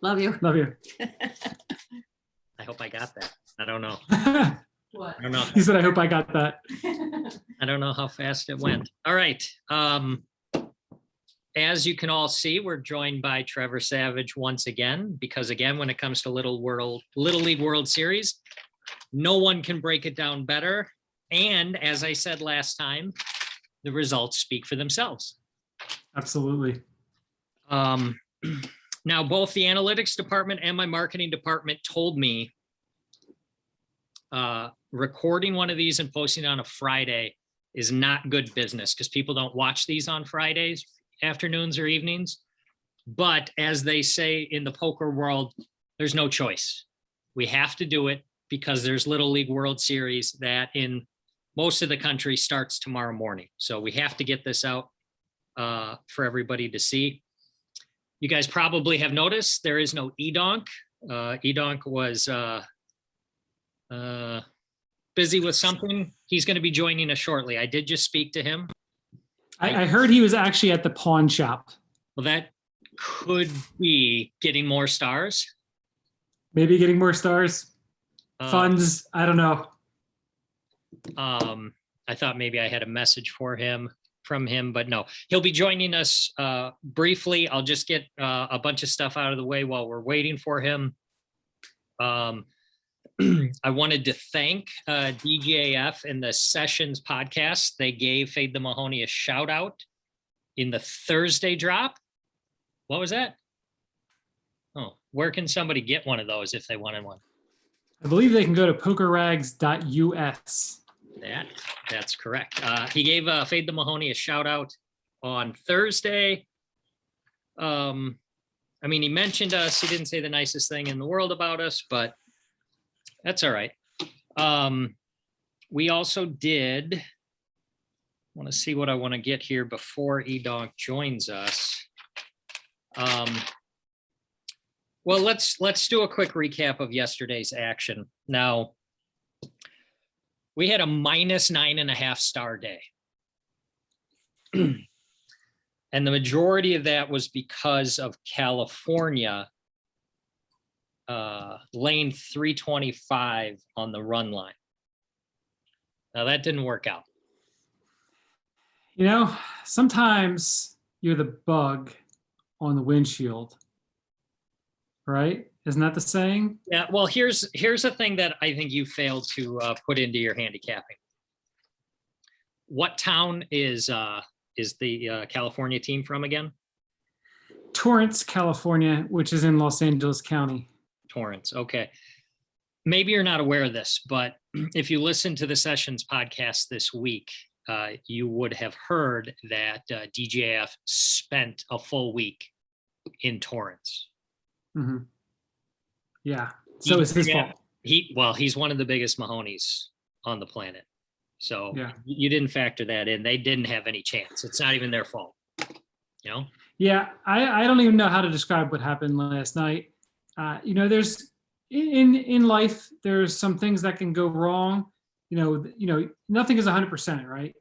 Love you. Love you. I hope I got that. I don't know. What? I don't know. He said, I hope I got that. I don't know how fast it went. All right. As you can all see, we're joined by Trevor Savage once again, because again, when it comes to Little League World Series, no one can break it down better. And as I said last time, the results speak for themselves. Absolutely. Now, both the analytics department and my marketing department told me recording one of these and posting it on a Friday is not good business because people don't watch these on Fridays, afternoons or evenings. But as they say in the poker world, there's no choice. We have to do it because there's Little League World Series that in most of the country starts tomorrow morning. So we have to get this out for everybody to see. You guys probably have noticed there is no EDonk. EDonk was busy with something. He's going to be joining us shortly. I did just speak to him. I heard he was actually at the pawn shop. Well, that could be getting more stars. Maybe getting more stars, funds. I don't know. I thought maybe I had a message from him, but no, he'll be joining us briefly. I'll just get a bunch of stuff out of the way while we're waiting for him. I wanted to thank DJF and the Sessions podcast. They gave Fade the Mahoney a shout out in the Thursday drop. What was that? Oh, where can somebody get one of those if they wanted one? I believe they can go to pokerrags.us. That's correct. He gave Fade the Mahoney a shout out on Thursday. I mean, he mentioned us. He didn't say the nicest thing in the world about us, but that's all right. We also did want to see what I want to get here before EDonk joins us. Well, let's do a quick recap of yesterday's action. Now, we had a -9.5 star day. And the majority of that was because of California lane 325 on the run line. Now that didn't work out. You know, sometimes you're the bug on the windshield, right? Isn't that the saying? Yeah, well, here's a thing that I think you failed to put into your handicapping. What town is the California team from again? Torrance, California, which is in Los Angeles County. Torrance, okay. Maybe you're not aware of this, but if you listen to the Sessions podcast this week, you would have heard that DJF spent a full week in Torrance. Mm-hmm. Yeah, so it's his fault. He's one of the biggest Mahoneys on the planet. So yeah. You didn't factor that in. They didn't have any chance. It's not even their fault. You know? Yeah, I don't even know how to describe what happened last night. You know, there's in life, there's some things that can go wrong. You know, nothing is 100%, right?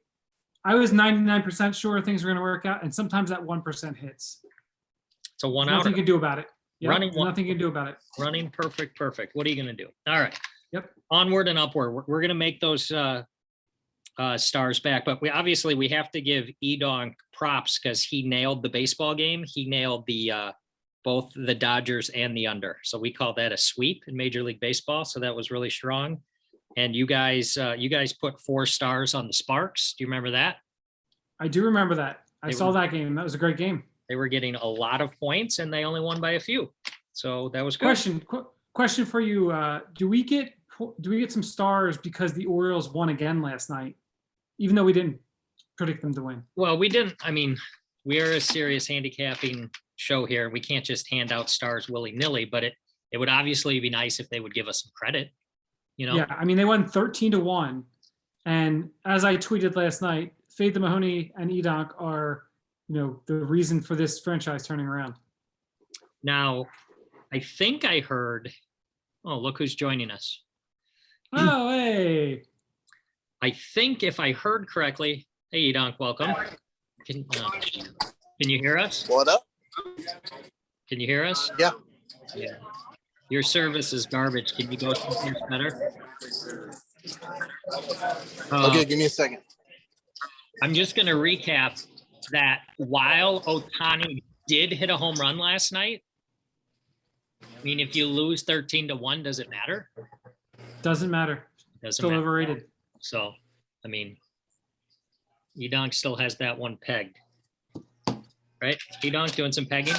I was 99% sure things were going to work out, and sometimes that 1% hits. It's a one out. Nothing you can do about it. Yep, nothing you can do about it. Running perfect. What are you going to do? All right. Yep. Onward and upward. We're going to make those stars back, but we have to give EDonk props because he nailed the baseball game. He nailed the both the Dodgers and the under. So we call that a sweep in Major League Baseball. So that was really strong. And you guys put 4 stars on the Sparks. Do you remember that? I do remember that. I saw that game. That was a great game. They were getting a lot of points and they only won by a few. So that was good. Question for you. Do we get some stars because the Orioles won again last night, even though we didn't predict them to win? Well, we didn't. I mean, we are a serious handicapping show here. We can't just hand out stars willy-nilly, but it would obviously be nice if they would give us some credit. You know? Yeah, I mean, they won 13-1. And as I tweeted last night, Fade the Mahoney and EDonk are, the reason for this franchise turning around. Now, I think I heard, look who's joining us. Oh, hey. I think if I heard correctly, hey, EDonk, welcome. Can you hear us? What up? Can you hear us? Yeah. Yeah. Your service is garbage. Can you go somewhere better? Okay, give me a second. I'm just going to recap that while Ohtani did hit a home run last night, I mean, if you lose 13-1, does it matter? Doesn't matter. Doesn't Still matter. overrated. So, I mean, EDonk still has that one pegged. Right? EDonk doing some pegging?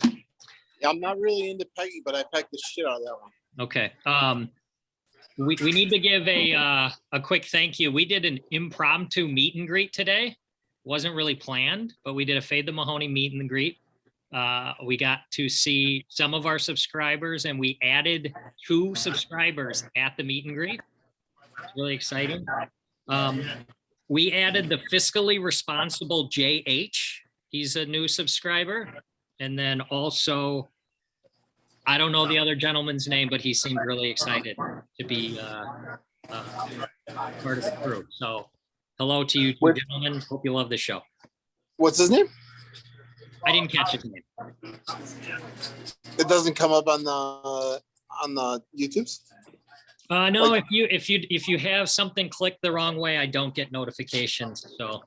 Yeah, I'm not really into pegging, but I pegged the shit out of that one. Okay. We need to give a quick thank you. We did an impromptu meet and greet today. Wasn't really planned, but we did a Fade the Mahoney meet and greet. We got to see some of our subscribers, and we added 2 subscribers at the meet and greet. It's really exciting. We added the fiscally responsible JH. He's a new subscriber. And then also, I don't know the other gentleman's name, but he seemed really excited to be part of the crew. So hello to you two gentlemen. Hope you love the show. What's his name? I didn't catch his name. It doesn't come up on the YouTubes. No, if you have something clicked the wrong way, I don't get notifications. So,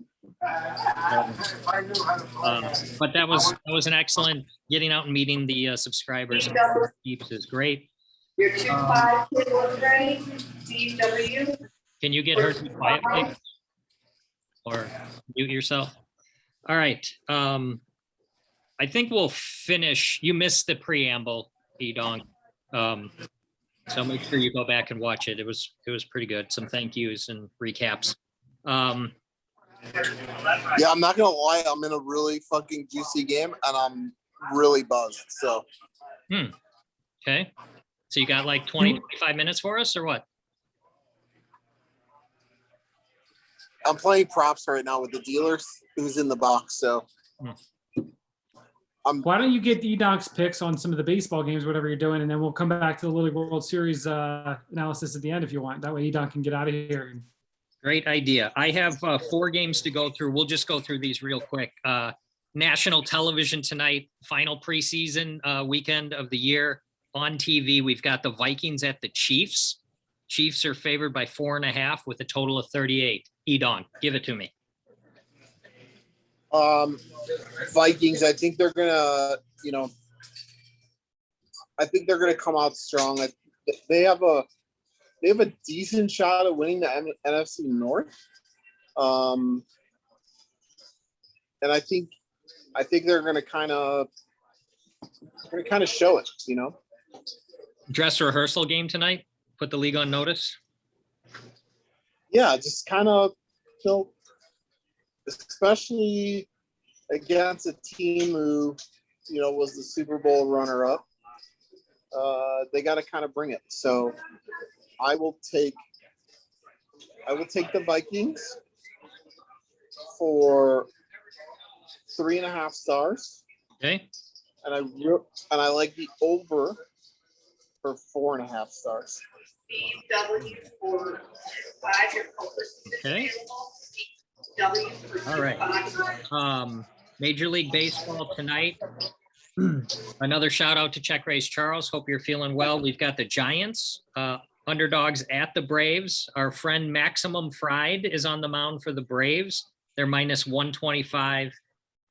but that was an excellent getting out and meeting the subscribers. Keeps is great. Your 2-5 kid was ready. CW. Can you get her to be quiet, please? Or mute yourself? All right. I think we'll finish. You missed the preamble, EDonk. So make sure you go back and watch it. It was pretty good. Some thank yous and recaps. Yeah, I'm not gonna lie. I'm in a really fucking juicy game, and I'm really buzzed. So. Okay. So you got like 20, 25 minutes for us, or what? I'm playing props right now with the dealers who's in the box. So. Why don't you get EDonk's picks on some of the baseball games, whatever you're doing, and then we'll come back to the Little League World Series analysis at the end if you want. That way EDonk can get out of here. Great idea. I have 4 games to go through. We'll just go through these real quick. National television tonight, final preseason weekend of the year on TV. We've got the Vikings at the Chiefs. Chiefs are favored by 4.5 with a total of 38. EDonk, give it to me. Vikings, I think they're gonna, I think they're gonna come out strong. They have a decent shot at winning the NFC North. And I think they're gonna kind of show it, Dress rehearsal game tonight. Put the league on notice. Yeah, just kind of, especially against a team who, was the Super Bowl runner-up. They got to kind of bring it. So I will take the Vikings for 3.5 stars. Okay. And I like the over for 4.5 stars. CW for 5. Your Okay. All right. Major League Baseball tonight. Another shout out to Check Race Charles. Hope you're feeling well. We've got the Giants, underdogs at the Braves. Our friend Maximum Fried is on the mound for the Braves. They're minus 125.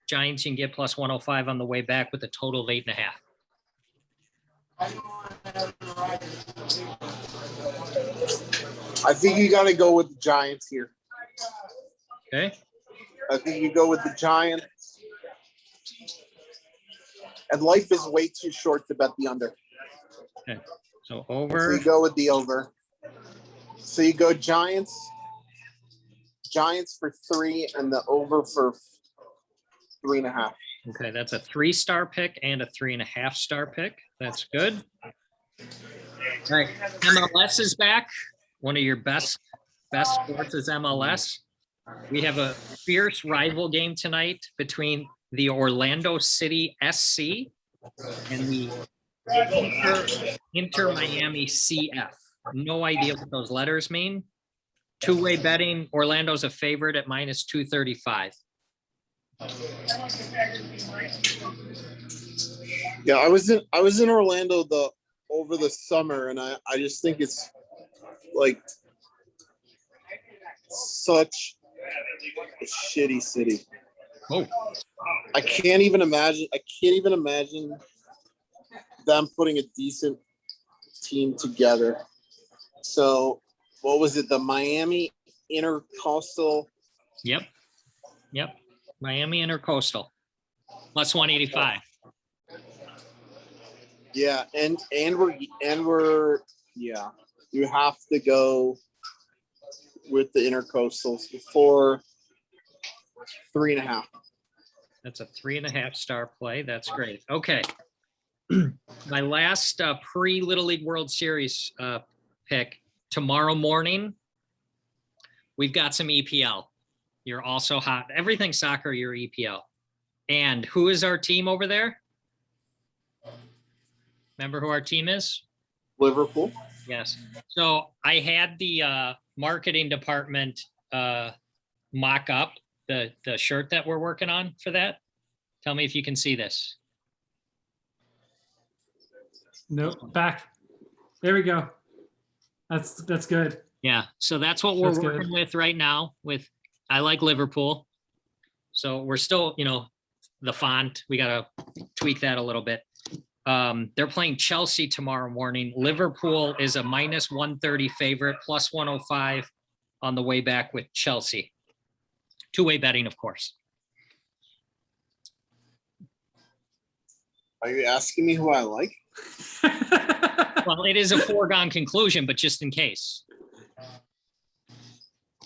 Giants, you can get plus 105 on the way back with a total of 8.5. I think you got to go with the Giants here. Okay. I think you go with the Giants. And life is way too short to bet the under. Okay. So So over. you go with the over. So you go Giants for 3 and the over for 3.5. Okay, that's a 3-star pick and a 3.5-star pick. That's good. All right, MLS is back. One of your best sports is MLS. We have a fierce rival game tonight between the Orlando City SC and the Inter Miami CF. No idea what those letters mean. Two-way betting. Orlando's a favorite at minus 235. Yeah, I was in Orlando over the summer, and I just think it's like such a shitty city. Oh, I can't even imagine them putting a decent team together. So what was it? The Miami Intercoastal. yep. Miami Intercoastal plus 185. Yeah, and we're yeah. You have to go with the Intercoastals for 3.5. That's a 3.5 star play. That's great. Okay. My last pre-Little League World Series pick tomorrow morning. We've got some EPL. You're also hot. Everything soccer, you're EPL. And who is our team over there? Remember who our team is? Liverpool. Yes. So I had the marketing department mock up the shirt that we're working on for that. Tell me if you can see this. Nope, back. There we go. That's good. Yeah. So that's what we're That's good. working with right now with, I like Liverpool. So we're still, the font, we got to tweak that a little bit. They're playing Chelsea tomorrow morning. Liverpool is a minus 130 favorite, plus 105 on the way back with Chelsea. Two-way betting, of course. Are you asking me who I like? Well, it is a foregone conclusion, but just in case.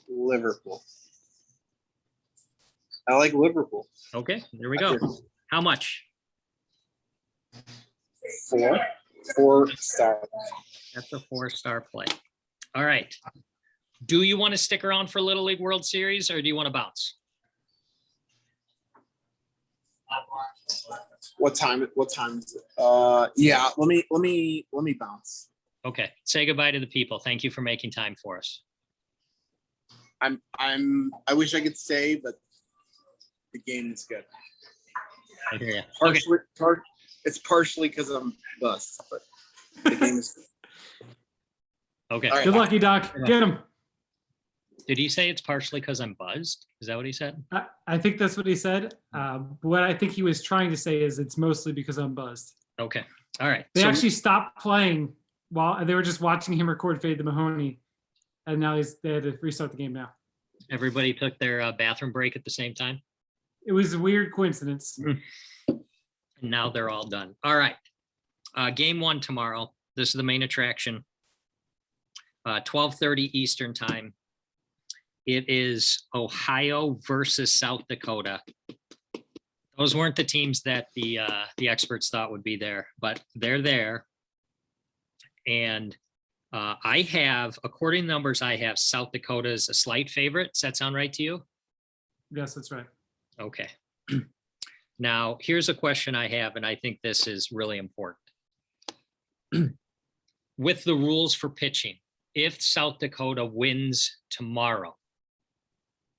Liverpool. I like Liverpool. Okay, there we go. How much? 4 stars. That's a 4-star play. All right. Do you want to stick around for Little League World Series or do you want to bounce? What time is it? Yeah, let me bounce. Okay. Say goodbye to the people. Thank you for making time for us. I wish I could say, but the game is good. I hear you. Okay. It's partially because I'm bust, but the game is good. Okay. All right. Good luck, Doc. Get him. Did he say it's partially because I'm buzzed? Is that what he said? I think that's what he said. What I think he was trying to say is it's mostly because I'm buzzed. Okay. All right. They So- actually stopped playing while they were just watching him record Fade the Mahoney, and now they had to restart the game now. Everybody took their bathroom break at the same time. It was a weird coincidence. And now they're all done. All right. Game 1 tomorrow. This is the main attraction. 12:30 Eastern time. It is Ohio versus South Dakota. Those weren't the teams that the experts thought would be there, but they're there. And I have, according to numbers, I have South Dakota as a slight favorite. Does that sound right to you? Yes, that's right. Okay. Now, here's a question I have, and I think this is really important. With the rules for pitching, if South Dakota wins tomorrow,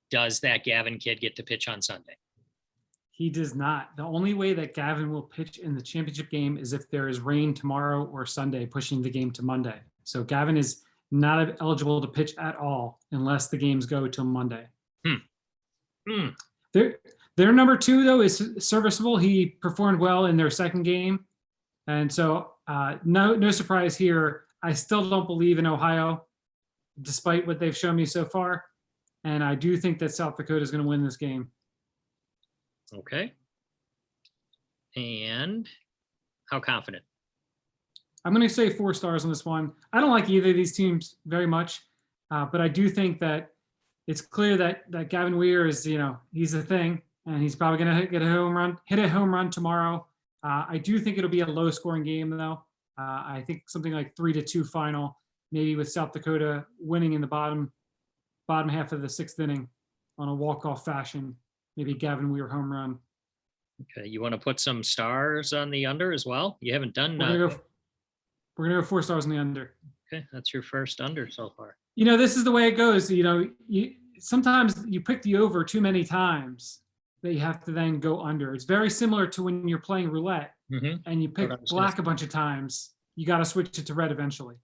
does that Gavin kid get to pitch on Sunday? He does not. The only way that Gavin will pitch in the championship game is if there is rain tomorrow or Sunday, pushing the game to Monday. So Gavin is not eligible to pitch at all unless the games go till Monday. Their number 2, though, is serviceable. He performed well in their second game. And so no surprise here. I still don't believe in Ohio, despite what they've shown me so far. And I do think that South Dakota is going to win this game. Okay. And how confident? I'm going to say 4 stars on this one. I don't like either of these teams very much, but I do think that it's clear that Gavin Weir is, he's a thing, and he's probably going to hit a home run tomorrow. I do think it'll be a low-scoring game, though. I think something like 3-2 final, maybe with South Dakota winning in the bottom half of the 6th inning on a walk-off fashion. Maybe Gavin Weir home run. Okay, you want to put some stars on the under as well? You haven't done. We're gonna go 4 stars on the under. Okay, that's your first under so far. This is the way it goes. Sometimes you pick the over too many times, that you have to then go under. It's very similar to when you're playing roulette Mhm. and you pick What I was gonna black a bunch of times. You got to switch it to red eventually.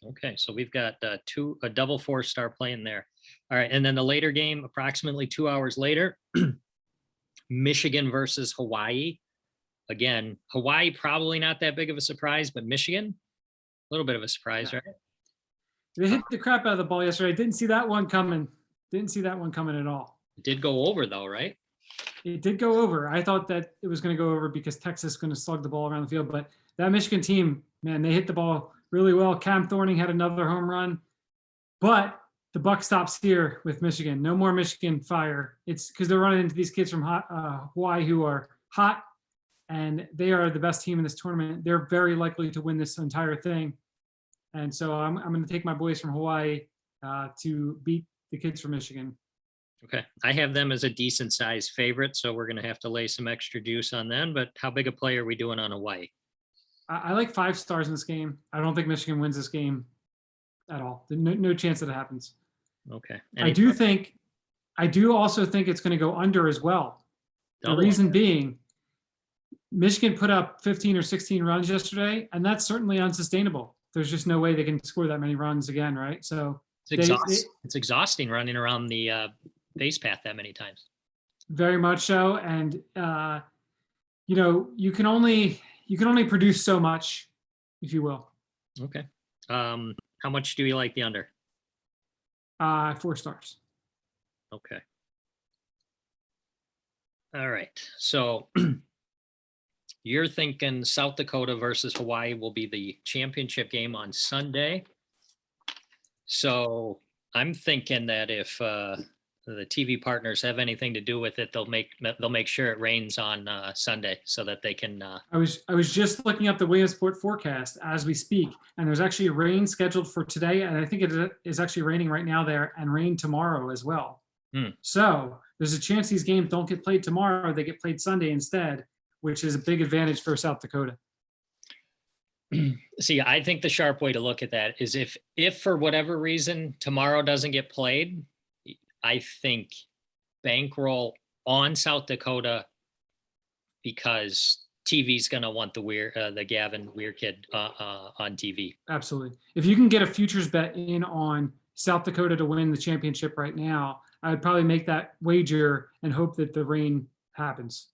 Okay, so we've got a double 4-star playing there. All right, and then the later game, approximately 2 hours later, Michigan versus Hawaii. Again, Hawaii probably not that big of a surprise, but Michigan, a little bit of a surprise, right? They hit the crap out of the ball yesterday. Didn't see that one coming. Didn't see that one coming at all. It did go over though, right? It did go over. I thought that it was going to go over because Texas is going to slug the ball around the field. But that Michigan team, man, they hit the ball really well. Cam Thorning had another home run. But the buck stops here with Michigan. No more Michigan fire. It's because they're running into these kids from Hawaii who are hot, and they are the best team in this tournament. They're very likely to win this entire thing. And so I'm going to take my boys from Hawaii to beat the kids from Michigan. Okay, I have them as a decent sized favorite, so we're going to have to lay some extra juice on them. But how big a play are we doing on Hawaii? I like 5 stars in this game. I don't think Michigan wins this game at all. No chance that it happens. Okay. I do also think it's going to go under as well. The reason being, Michigan put up 15 or 16 runs yesterday, and that's certainly unsustainable. There's just no way they can score that many runs again, right? So it's exhausting running around the base path that many times. Very much so, and you can only produce so much, if you will. Okay. How much do you like the under? 4 stars. Okay. All right. So you're thinking South Dakota versus Hawaii will be the championship game on Sunday. So I'm thinking that if the TV partners have anything to do with it, they'll make sure it rains on Sunday so that they can. I was just looking up the Williamsport forecast as we speak, and there's actually rain scheduled for today, and I think it is actually raining right now there, and rain tomorrow as well. So there's a chance these games don't get played tomorrow; they get played Sunday instead, which is a big advantage for South Dakota. See, I think the sharp way to look at that is if for whatever reason tomorrow doesn't get played, I think bankroll on South Dakota because TV's going to want the Gavin Weir kid on TV. Absolutely. If you can get a futures bet in on South Dakota to win the championship right now, I would probably make that wager and hope that the rain happens.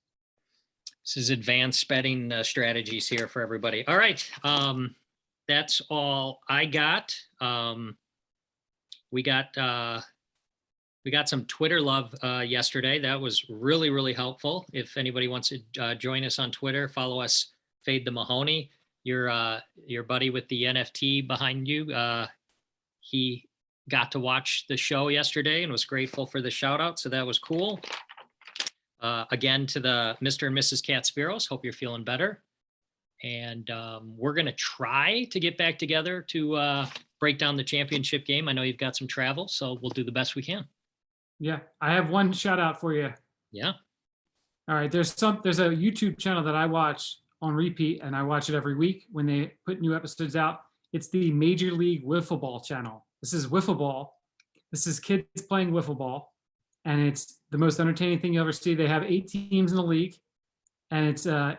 This is advanced betting strategies here for everybody. All right. That's all I got. We got some Twitter love yesterday. That was really, really helpful. If anybody wants to join us on Twitter, follow us, Fade the Mahoney. Your buddy with the NFT behind you, he got to watch the show yesterday and was grateful for the shout out. So that was cool. Again, to the Mr. and Mrs. Cat Spiros, hope you're feeling better. And we're going to try to get back together to break down the championship game. I know you've got some travel, so we'll do the best we can. Yeah, I have one shout out for you. Yeah. All right, there's a YouTube channel that I watch on repeat, and I watch it every week when they put new episodes out. It's the Major League Wiffle Ball channel. This is wiffle ball. This is kids playing wiffle ball, and it's the most entertaining thing you'll ever see. They have 8 teams in the league, and it's I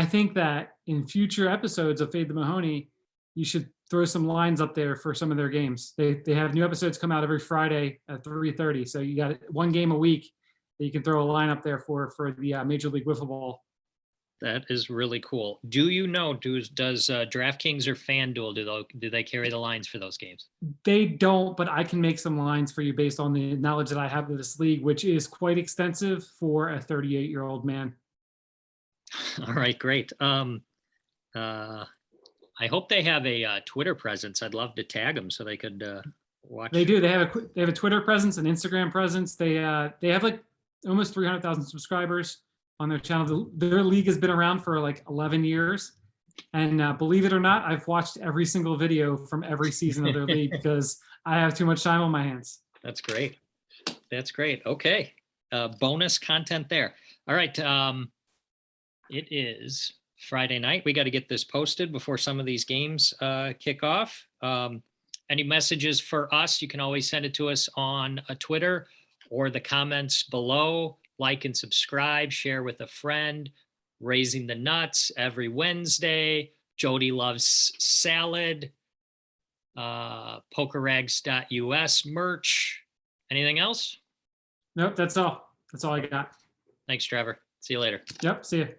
think that in future episodes of Fade the Mahoney, you should throw some lines up there for some of their games. They have new episodes come out every Friday at 3:30. So you got one game a week that you can throw a line up there for the Major League Wiffle Ball. That is really cool. Do you know, does DraftKings or FanDuel, do they carry the lines for those games? They don't, but I can make some lines for you based on the knowledge that I have of this league, which is quite extensive for a 38-year-old man. All right, great. I hope they have a Twitter presence. I'd love to tag them so they could watch. They do. They have a Twitter presence, an Instagram presence. They have like almost 300,000 subscribers on their channel. Their league has been around for like 11 years. And believe it or not, I've watched every single video from every season of their league because I have too much time on my hands. That's great. That's great. Okay. Bonus content there. All right. It is Friday night. We got to get this posted before some of these games kick off. Any messages for us, you can always send it to us on Twitter or the comments below. like and subscribe, share with a friend. Raising the Nuts every Wednesday. Jody loves salad. Pokerrags.us merch. Anything else? Nope, that's all. That's all I got. Thanks, Trevor. See you later. Yep, see you.